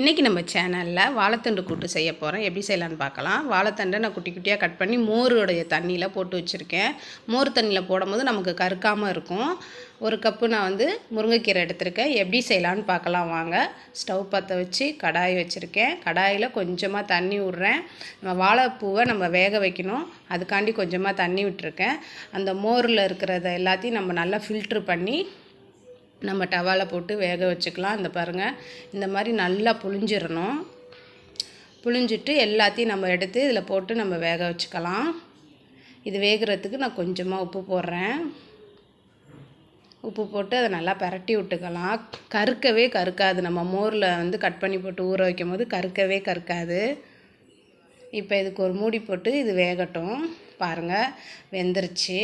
இன்றைக்கி நம்ம சேனலில் வாழைத்தண்டு கூட்டு செய்ய போகிறோம். எப்படி செய்யலான்னு பார்க்கலாம். வாழைத்தண்டை நான் குட்டி குட்டியாக கட் பண்ணி மோருடைய தண்ணியில் போட்டு வச்சுருக்கேன். மோர் தண்ணியில் போடும்போது நமக்கு கருக்காமல் இருக்கும். ஒரு கப்பு நான் வந்து முருங்கைக்கீரை எடுத்திருக்கேன். எப்படி செய்யலான்னு பார்க்கலாம் வாங்க. ஸ்டவ் பற்ற வச்சு கடாய் வச்சுருக்கேன். கடாயில் கொஞ்சமாக தண்ணி விட்றேன். நம்ம வாழைப்பூவை நம்ம வேக வைக்கணும். அதுக்காண்டி கொஞ்சமாக தண்ணி விட்டுருக்கேன். அந்த மோரில் இருக்கிறத எல்லாத்தையும் நம்ம நல்லா ஃபில்ட்ரு பண்ணி நம்ம டவாவில் போட்டு வேக வச்சுக்கலாம். இந்த பாருங்கள், இந்த மாதிரி நல்லா புழிஞ்சிடணும். புழிஞ்சிட்டு எல்லாத்தையும் நம்ம எடுத்து இதில் போட்டு நம்ம வேக வச்சுக்கலாம். இது வேகிறதுக்கு நான் கொஞ்சமாக உப்பு போடுறேன். உப்பு போட்டு அதை நல்லா பரட்டி விட்டுக்கலாம். கருக்கவே கருக்காது. நம்ம மோரில் வந்து கட் பண்ணி போட்டு ஊற வைக்கும் போது கருக்கவே கருக்காது. இப்போ இதுக்கு ஒரு மூடி போட்டு இது வேகட்டும். பாருங்கள், வெந்துருச்சு.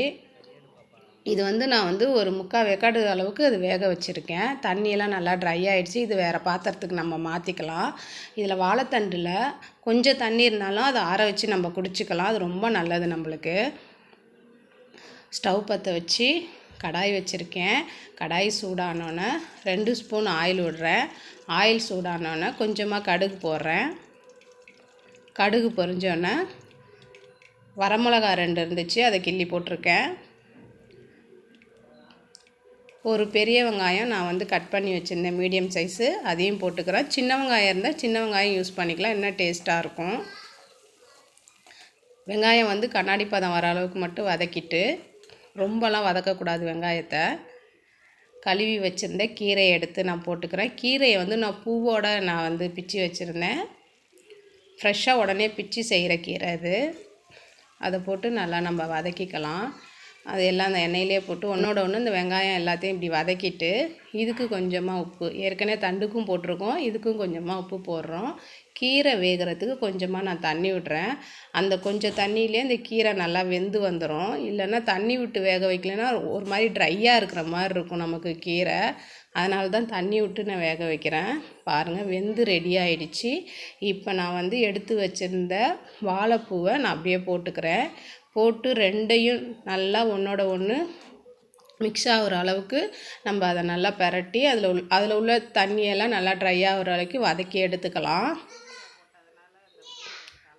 இது வந்து நான் வந்து ஒரு 3/4 வேக்காடு அளவுக்கு அது வேக வச்சுருக்கேன். தண்ணியெல்லாம் நல்லா ட்ரை ஆகிடுச்சு. இது வேறு பாத்திரத்துக்கு நம்ம மாற்றிக்கலாம். இதில் வாழைத்தண்டில் கொஞ்சம் தண்ணி இருந்தாலும் அதை ஆற வச்சு நம்ம குடிச்சிக்கலாம். அது ரொம்ப நல்லது நம்மளுக்கு. ஸ்டவ் பற்ற வச்சு கடாய் வச்சுருக்கேன். கடாய் சூடானோன்னே 2 ஸ்பூன் ஆயில் விடுறேன். ஆயில் சூடானோன்னே கொஞ்சமாக கடுகு போடுறேன். கடுகு பொரிஞ்சோன்னே வரமிளகா 2 இருந்துச்சு, அதை கிள்ளி போட்டிருக்கேன். ஒரு பெரிய வெங்காயம் நான் வந்து கட் பண்ணி வச்சுருந்தேன், மீடியம் சைஸு, அதையும் போட்டுக்கிறேன். சின்ன வெங்காயம் இருந்தால் சின்ன வெங்காயம் யூஸ் பண்ணிக்கலாம், இன்னும் டேஸ்ட்டாக இருக்கும். வெங்காயம் வந்து கண்ணாடி பதம் வர அளவுக்கு மட்டும் வதக்கிட்டு, ரொம்பலாம் வதக்கக்கூடாது வெங்காயத்தை. கழுவி வச்சுருந்த கீரையை எடுத்து நான் போட்டுக்கிறேன். கீரையை வந்து நான் பூவோடு நான் வந்து பிச்சு வச்சுருந்தேன். ஃப்ரெஷ்ஷாக உடனே பிச்சு செய்கிற கீரை அது. அதை போட்டு நல்லா நம்ம வதக்கிக்கலாம். அது எல்லாம் அந்த எண்ணெயிலே போட்டு ஒன்றோட ஒன்று இந்த வெங்காயம் எல்லாத்தையும் இப்படி வதக்கிட்டு, இதுக்கு கொஞ்சமாக உப்பு, ஏற்கனவே தண்டுக்கும் போட்டிருக்கோம், இதுக்கும் கொஞ்சமாக உப்பு போடுறோம். கீரை வேகிறதுக்கு கொஞ்சமாக நான் தண்ணி விட்றேன். அந்த கொஞ்சம் தண்ணியிலே இந்த கீரை நல்லா வெந்து வந்துடும். இல்லைன்னா தண்ணி விட்டு வேக வைக்கலைன்னா ஒரு மாதிரி ட்ரையாக இருக்கிற மாதிரி இருக்கும் நமக்கு கீரை. அதனால தான் தண்ணி விட்டு நான் வேக வைக்கிறேன். பாருங்கள், வெந்து ரெடி ஆகிடுச்சு. இப்போ நான் வந்து எடுத்து வச்சுருந்த வாழைப்பூவை நான் அப்படியே போட்டுக்கிறேன். போட்டு ரெண்டையும் நல்லா ஒன்றோட ஒன்று மிக்ஸ் ஆகிற அளவுக்கு நம்ம அதை நல்லா பரட்டி அதில் உள்ள தண்ணியெல்லாம் நல்லா ட்ரை ஆகிற அளவுக்கு வதக்கி எடுத்துக்கலாம்.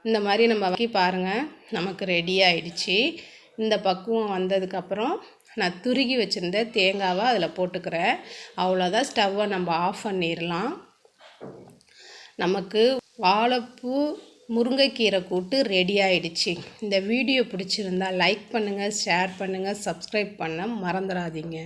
இந்த மாதிரி நம்ம வதக்கி பாருங்கள், நமக்கு ரெடி ஆகிடுச்சு. இந்த பக்குவம் வந்ததுக்கப்புறம் நான் துருகி வச்சுருந்த தேங்காவை அதில் போட்டுக்கிறேன். அவ்வளோதான், ஸ்டவ்வை நம்ம ஆஃப் பண்ணிடலாம். நமக்கு வாழைப்பூ முருங்கைக்கீரை கூட்டு ரெடி ஆகிடுச்சு. இந்த வீடியோ பிடிச்சிருந்தால் லைக் பண்ணுங்கள், ஷேர் பண்ணுங்கள், சப்ஸ்கிரைப் பண்ண மறந்துடாதீங்க.